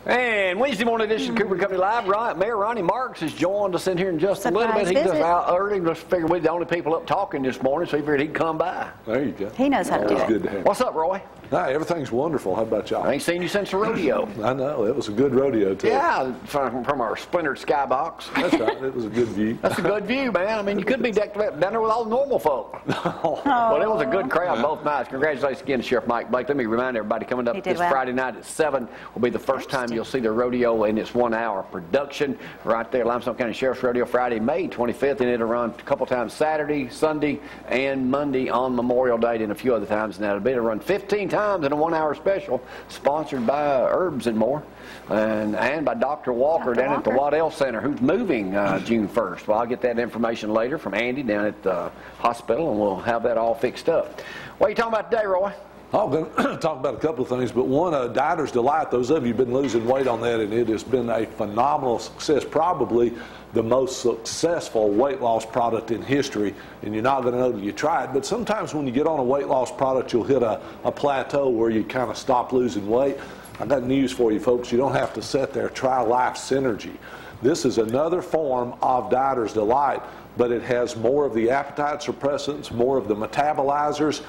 And Wednesday morning edition of Cooper Company Live. Mayor Ronnie Marks has joined us in here in just a little bit. He's just out early. Just figured we're the only people up talking this morning, so he figured he'd come by. There you go. He knows how to do it. Good to have. What's up, Roy? Hi, everything's wonderful. How about y'all? I ain't seen you since the rodeo. I know. It was a good rodeo, too. Yeah, from our splintered skybox. That's right. It was a good view. That's a good view, man. I mean, you could be decked down there with all the normal folk. Well, it was a good crowd both nights. Congratulations again to Sheriff Mike Blake. Let me remind everybody, coming up this Friday night at 7 will be the first time you'll see the rodeo in its 1 hour production right there, Limestone County Sheriff's Rodeo, Friday, May 25th, and it'll run a couple times Saturday, Sunday, and Monday on Memorial Day, and a few other times. And it'll run 15 times in a 1 hour special, sponsored by Herbs and More, and by Dr. Walker down at the Waddell Center, who's moving June 1st. Well, I'll get that information later from Andy down at the hospital, and we'll have that all fixed up. What are you talking about today, Roy? I'm going to talk about a couple of things, but one, Dieter's Delight. Those of you have been losing weight on that, and it has been a phenomenal success, probably the most successful weight loss product in history, and you're not going to know till you try it. But sometimes when you get on a weight loss product, you'll hit a plateau where you kind of stop losing weight. I got news for you, folks. You don't have to sit there. Try Life Synergy. This is another form of Dieter's Delight, but it has more of the appetite suppressants, more of the metabolizers,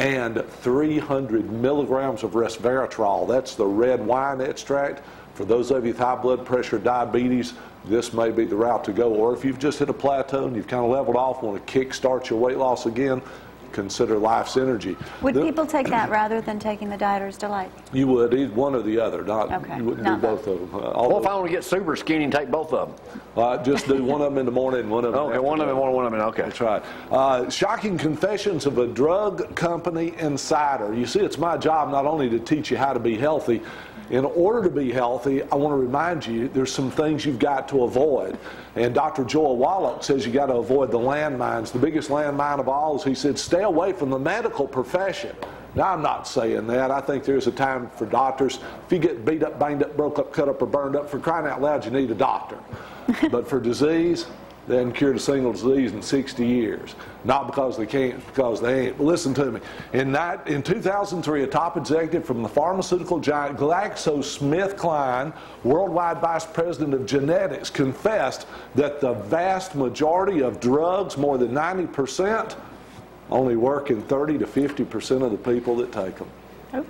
and 300 milligrams of resveratrol. That's the red wine extract. For those of you with high blood pressure, diabetes, this may be the route to go. Or if you've just hit a plateau and you've kind of leveled off, want to kickstart your weight loss again, consider Life Synergy. Would people take that rather than taking the Dieter's Delight? You would, either one or the other. You wouldn't do both of them. Well, if I want to get super skinny and take both of them? Just do one of them in the morning and one of them. Okay, one of them in the morning, one of them in the okay. That's right. Shocking confessions of a drug company insider. You see, it's my job not only to teach you how to be healthy. In order to be healthy, I want to remind you there's some things you've got to avoid. And Dr. Joel Wallach says you got to avoid the landmines. The biggest landmine of all is, he said, stay away from the medical profession. Now, I'm not saying that. I think there's a time for doctors. If you get beat up, banged up, broke up, cut up, or burned up, for crying out loud, you need a doctor. But for disease, they haven't cured a single disease in 60 years. Not because they can't, because they ain't. But listen to me. In 2003, a top executive from the pharmaceutical giant GlaxoSmithKline, worldwide vice president of genetics, confessed that the vast majority of drugs, more than 90%, only work in 30 to 50% of the people that take them.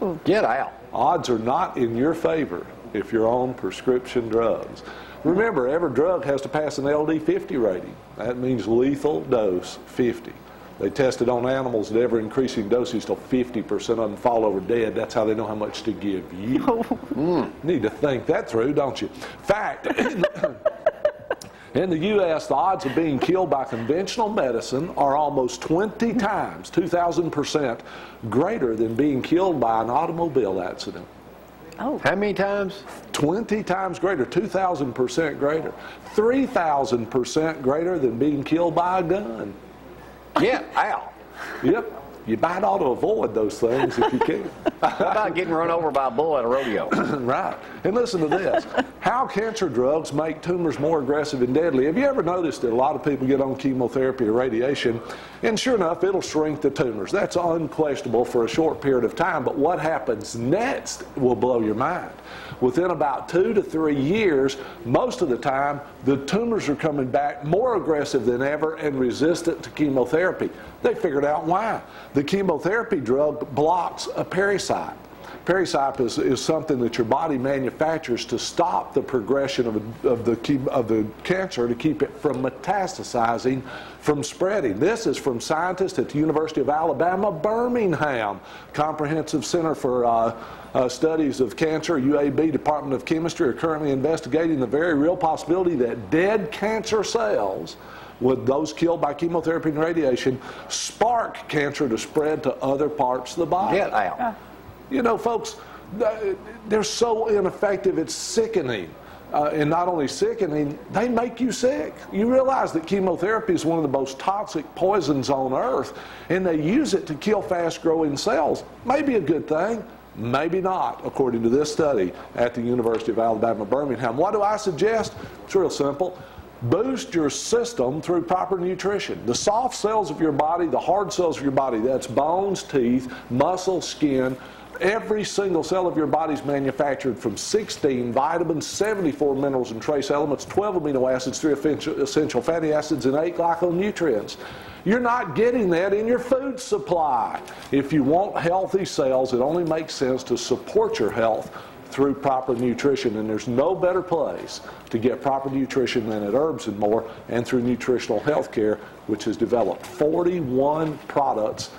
Ooh. Get out. Odds are not in your favor if you're on prescription drugs. Remember, every drug has to pass an LD 50 rating. That means lethal dose 50. They tested on animals at ever increasing doses till 50% of them fall over dead. That's how they know how much to give you. Need to think that through, don't you? Fact, in the U.S., the odds of being killed by conventional medicine are almost 20 times, 2,000% greater than being killed by an automobile accident. Oh. How many times? 20 times greater, 2,000% greater, 3,000% greater than being killed by a gun. Yeah, ow. Yep. You might ought to avoid those things if you can. What about getting run over by a bull at a rodeo? Right. And listen to this. How cancer drugs make tumors more aggressive and deadly. Have you ever noticed that a lot of people get on chemotherapy or radiation, and sure enough, it'll shrink the tumors. That's unquestionable for a short period of time, but what happens next will blow your mind. Within about 2 to 3 years, most of the time, the tumors are coming back more aggressive than ever and resistant to chemotherapy. They figured out why. The chemotherapy drug blocks a parasite. Parasite is something that your body manufactures to stop the progression of the cancer, to keep it from metastasizing, from spreading. This is from scientists at the University of Alabama, Birmingham, Comprehensive Center for Studies of Cancer, UAB, Department of Chemistry, are currently investigating the very real possibility that dead cancer cells, with those killed by chemotherapy and radiation, spark cancer to spread to other parts of the body. Get out. You know, folks, they're so ineffective, it's sickening. And not only sickening, they make you sick. You realize that chemotherapy is one of the most toxic poisons on earth, and they use it to kill fast-growing cells. Maybe a good thing, maybe not, according to this study at the University of Alabama, Birmingham. What do I suggest? It's real simple. Boost your system through proper nutrition. The soft cells of your body, the hard cells of your body, that's bones, teeth, muscle, skin, Every single cell of your body is manufactured from 16 vitamins, 74 minerals and trace elements, 12 amino acids, 3 essential fatty acids, and 8 glyconutrients. You're not getting that in your food supply. If you want healthy cells, it only makes sense to support your health through proper nutrition, and there's no better place to get proper nutrition than at Herbs & More and through Nutritional Healthcare, which has developed 41 products.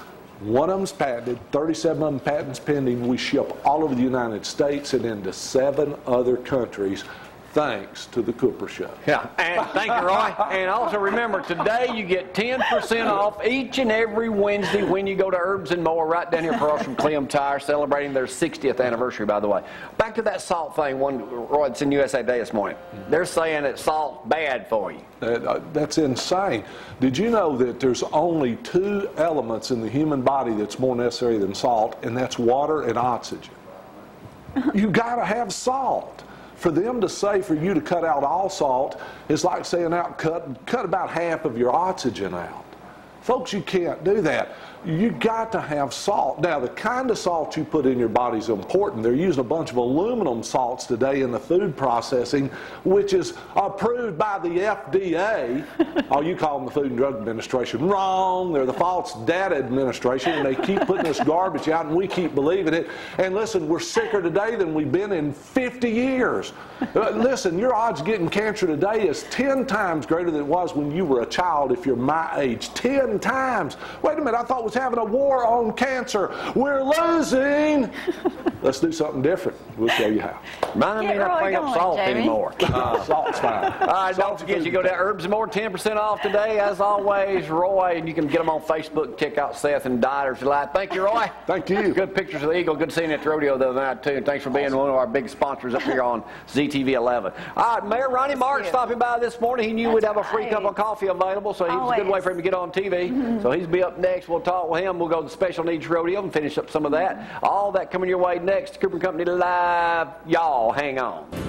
One of them's patented, 37 of them patents pending. We ship all over the United States and into 7 other countries, thanks to the Cooper Show. Yeah, and thank you, Roy. And also remember, today you get 10% off each and every Wednesday when you go to Herbs & More right down here across from Clem Tire, celebrating their 60th anniversary, by the way. Back to that salt thing, Roy, it's in USA Today this morning. They're saying that salt's bad for you. That's insane. Did you know that there's only 2 elements in the human body that's more necessary than salt, and that's water and oxygen? You got to have salt. For them to say for you to cut out all salt is like saying cut about half of your oxygen out. Folks, you can't do that. You got to have salt. Now, the kind of salt you put in your body is important. They're using a bunch of aluminum salts today in the food processing, which is approved by the FDA. Oh, you call them the Food and Drug Administration. Wrong. They're the False Data Administration, and they keep putting this garbage out, and we keep believing it. And listen, we're sicker today than we've been in 50 years. Listen, your odds of getting cancer today is 10 times greater than it was when you were a child if you're my age. 10 times. Wait a minute, I thought we was having a war on cancer. We're losing. Let's do something different. We'll show you how. Remind me not to bring up salt anymore. Salt's fine. All right, don't forget, you go to Herbs & More, 10% off today. As always, Roy, and you can get them on Facebook. Check out Seth and Diet if you like. Thank you, Roy. Thank you. Good pictures of the eagle. Good seeing you at the rodeo the other night, too. And thanks for being one of our big sponsors up here on ZTV 11. All right, Mayor Ronnie Mark stopping by this morning. He knew we'd have a free cup of coffee available, so he's a good way for him to get on TV. So he's be up next. We'll talk with him. We'll go to the Special Needs Rodeo and finish up some of that. All that coming your way next. Cooper Company Live. Y'all hang on.